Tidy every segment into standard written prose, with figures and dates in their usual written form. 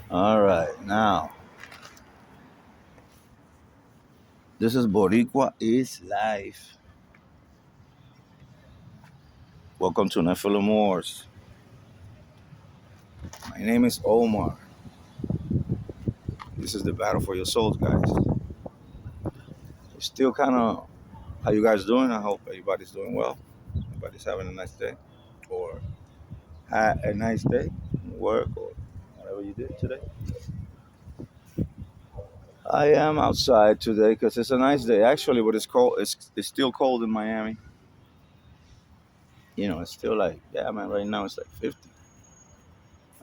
All right, now this is Boricua is life. Welcome to Nephilim Wars. My name is Omar. This is the battle for your souls, guys. We're still kind of how you guys doing? I hope everybody's doing well. Everybody's having a nice day, or had a nice day, work or whatever you did today. I am outside today because it's a nice day, actually, but it's cold. It's still cold in Miami. It's still like, yeah, man. Right now it's like 50.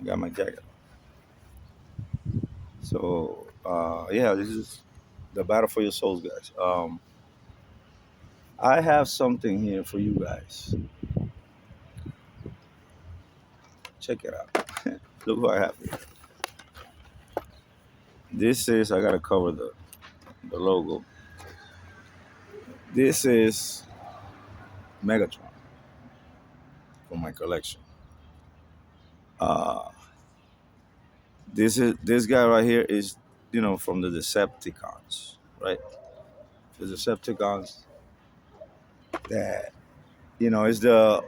I got my jacket. So yeah, this is the battle for your souls, guys. I have something here for you guys. Check it out. Look who I have here. This is I gotta cover the logo. This is Megatron from my collection. Uh, this guy right here is from the Decepticons, right? The Decepticons that is the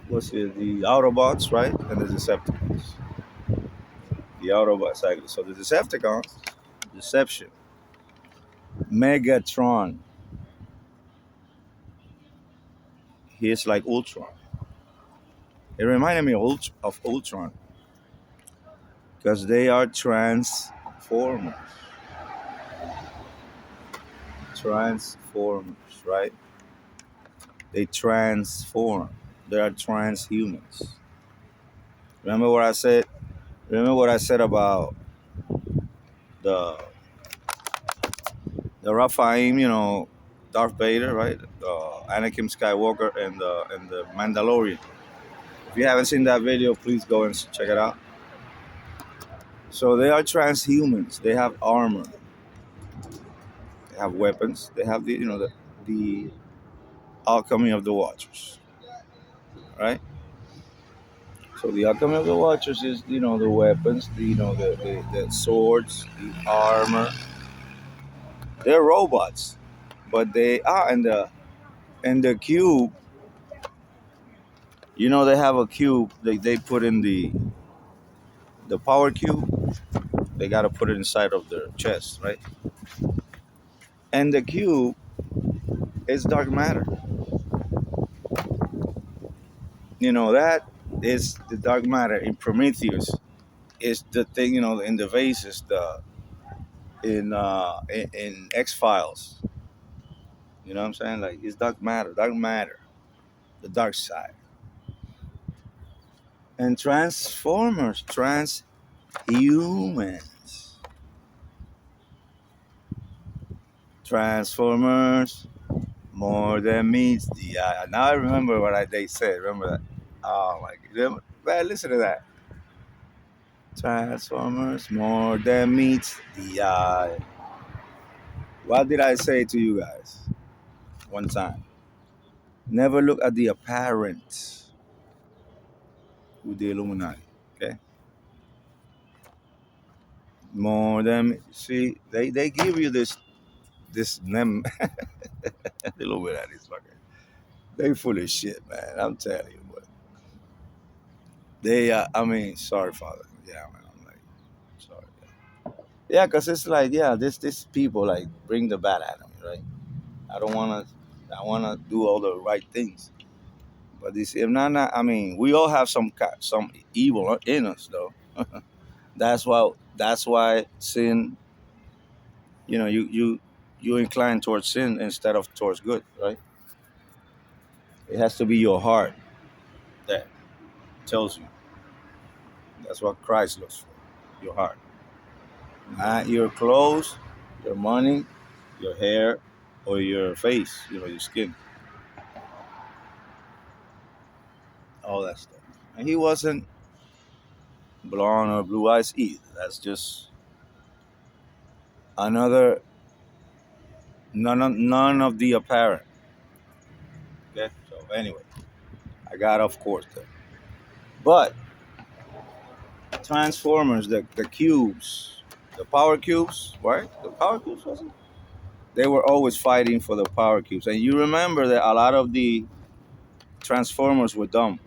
what's it the Autobots, right? And the Decepticons. The Autobots, exactly. So the Decepticons, Deception, Megatron. He is like Ultron. It reminded me of Ultron because they are transformers. Transformers, right? They transform. They are transhumans. Remember what I said? Remember what I said about the Raphaim, Darth Vader, right? Anakin Skywalker and the Mandalorian. If you haven't seen that video, please go and check it out. So they are transhumans. They have armor. They have weapons. They have the alchemy of the Watchers, right? So the alchemy of the Watchers is the weapons, the swords, the armor. They're robots, but they are and the cube. They have a cube. They put in the power cube. They got to put it inside of their chest, right? And the cube is dark matter. That is the dark matter in Prometheus. Is the thing in the vases, the in X Files. You know what I'm saying? Like it's dark matter, the dark side. And Transformers, transhumans, Transformers, more than meets the eye. Now I remember what they said. Remember that? Oh my God, man, listen to that. Transformers, more than meets the eye. What did I say to you guys one time? Never look at the apparent with the Illuminati. Okay, more than see they give you this nem the Illuminati is fucking they full of shit, man. I'm telling you, but they I mean, sorry, Father. Yeah, man. I'm like sorry. Yeah, cause it's like this people like bring the bad out of me, right? I don't wanna I wanna do all the right things, but this if not I mean we all have some evil in us though. That's why sin. You incline towards sin instead of towards good, right? It has to be your heart that tells you. That's what Christ looks for, your heart. Not your clothes, your money, your hair, or your face, your skin, all that stuff. And he wasn't blonde or blue eyes either. That's just another, none of the apparent. Okay? So, anyway, I got off course there. But Transformers, the cubes, the power cubes, right? The power cubes, was it? They were always fighting for the power cubes. And you remember that a lot of the Transformers were dumb.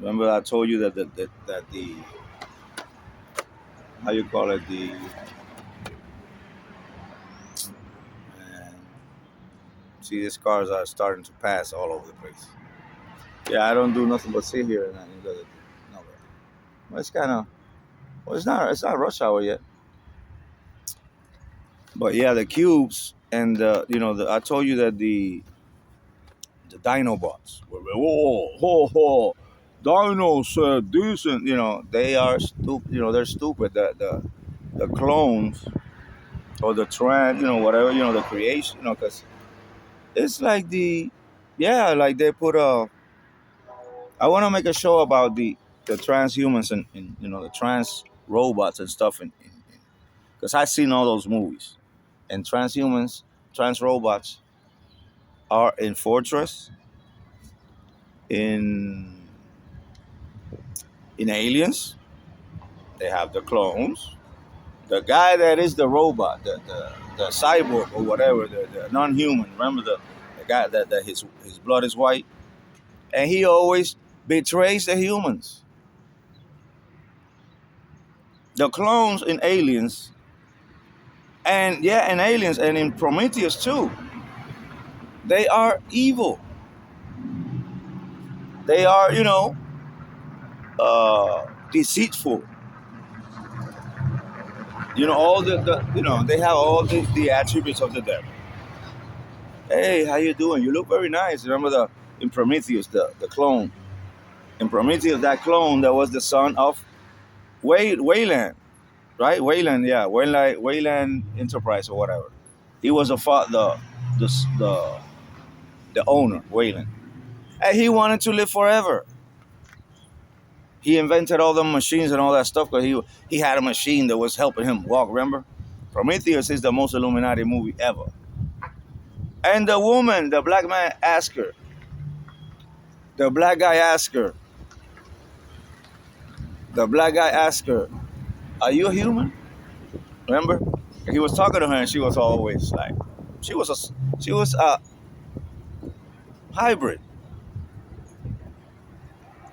Remember I told you that the how you call it, the man, see, these cars are starting to pass all over the place. Yeah, I don't do nothing but sit here and no, well, it's kind of, well, it's not rush hour yet. But yeah, the cubes and I told you that the Dinobots were, Dino said this, and they are stupid. They're stupid. The clones or the trans, whatever, the creation, because it's like yeah, like they put a. I want to make a show about the transhumans and the trans robots and stuff, because I've seen all those movies, and transhumans, trans robots are in Fortress, in Aliens. They have the clones. The guy that is the robot, the cyborg or whatever, the non-human. Remember the guy that his blood is white, and he always betrays the humans. The clones in Aliens, and yeah, in Aliens and in Prometheus too, they are evil. They are, deceitful. All they have all the attributes of the devil. Hey, how you doing? You look very nice. Remember in Prometheus, the clone. In Prometheus, that clone that was the son of Wayland, right? Wayland, yeah, Wayland Enterprise or whatever. He was the the the owner, Wayland, and he wanted to live forever. He invented all the machines and all that stuff because he had a machine that was helping him walk. Remember, Prometheus is the most Illuminati movie ever. And the woman, the black man, asked her. The black guy asked her. The black guy asked her, "Are you a human?" Remember, he was talking to her, and she was always like, she was a hybrid.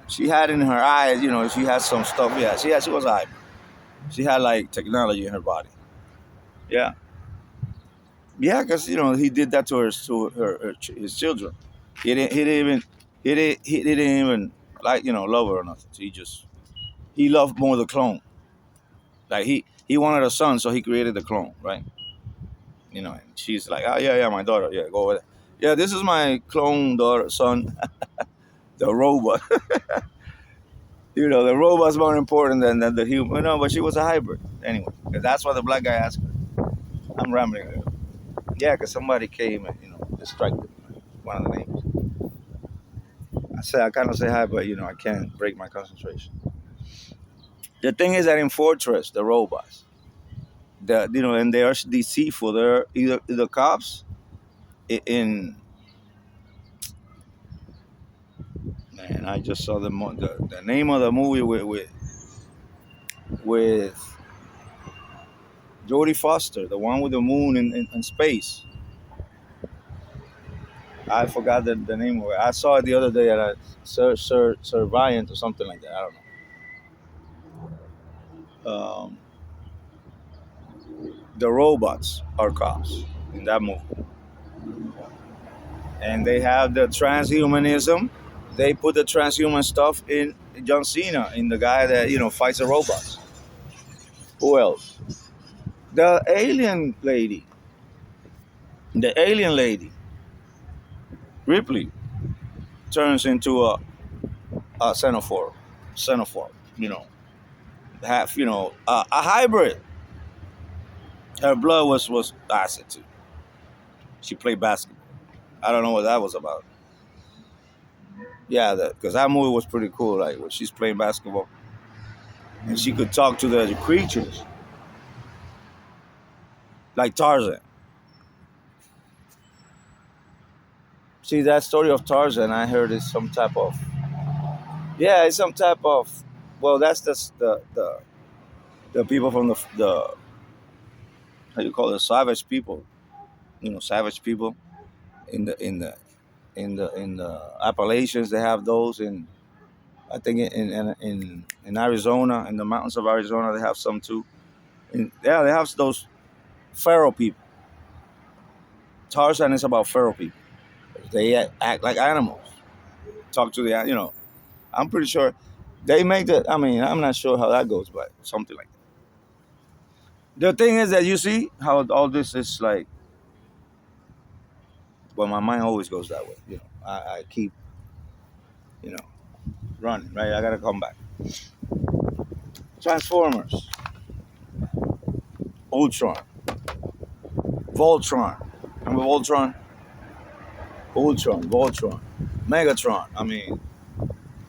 She had in her eyes, she had some stuff. Yeah, she was a hybrid. She had like technology in her body. Yeah, yeah, because he did that to his children. He didn't even like love her or nothing. He loved more the clone. Like he wanted a son, so he created the clone, right? And she's like, oh yeah, yeah, my daughter, yeah, go over there. Yeah, this is my clone daughter, son, the robot. The robot's more important than the human. No, but she was a hybrid anyway. 'Cause that's what the black guy asked her. I'm rambling. Yeah, because somebody came and distracted one of the names. I kind of say hi, but I can't break my concentration. The thing is that in Fortress, the robots, and they are deceitful. They're either the cops in man. I just saw the name of the movie with Jodie Foster, the one with the moon in space. I forgot the name of it. I saw it the other day at a Surviant or something like that. I don't know. The robots are cops in that movie, and they have the transhumanism. They put the transhuman stuff in John Cena, in the guy that fights the robots. Who else? The alien lady. The alien lady, Ripley, turns into a xenophore. Half, a hybrid. Her blood was acid too. She played basketball. I don't know what that was about. Yeah, because that movie was pretty cool. Like when she's playing basketball and she could talk to the creatures, like Tarzan. See, that story of Tarzan, I heard is some type of, Yeah, it's some type of. Well, that's the people from the how you call it, savage people. Savage people in the Appalachians. They have those in. I think in Arizona, in the mountains of Arizona, they have some too. Yeah, they have those feral people. Tarzan is about feral people. They act like animals. Talk to the. I'm pretty sure they make the. I mean, I'm not sure how that goes, but something like that. The thing is that you see how all this is like. Well, my mind always goes that way. I keep you know running. Right, I gotta come back. Transformers, Ultron, Voltron. Remember Voltron? Voltron, Megatron. I mean,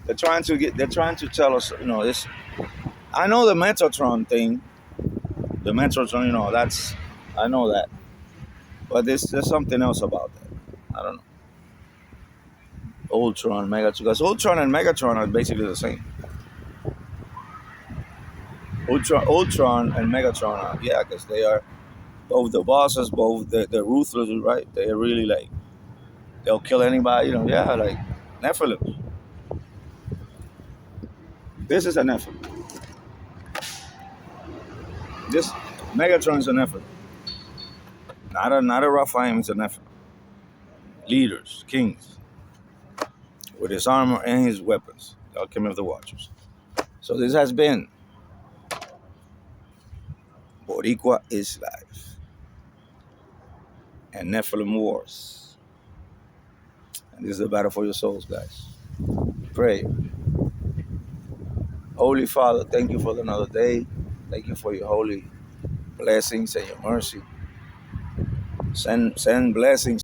they're trying to tell us. This. I know the Metatron thing. The Metatron, that's. I know that, but there's something else about that. I don't know. Ultron, Megatron. Because Ultron and Megatron are basically the same. Ultron and Megatron are, yeah, because they are both the bosses, both the ruthless, right? They're really like, they'll kill anybody, yeah, like Nephilim. This is a Nephilim. This Megatron is a Nephilim. Not a Raphaim, it's a Nephilim. Leaders, kings, with his armor and his weapons. The alchemy of the Watchers. So this has been Boricua is Life and Nephilim Wars. And this is a battle for your souls, guys. Pray. Holy Father, thank you for another day. Thank you for your holy blessings and your mercy. Send blessings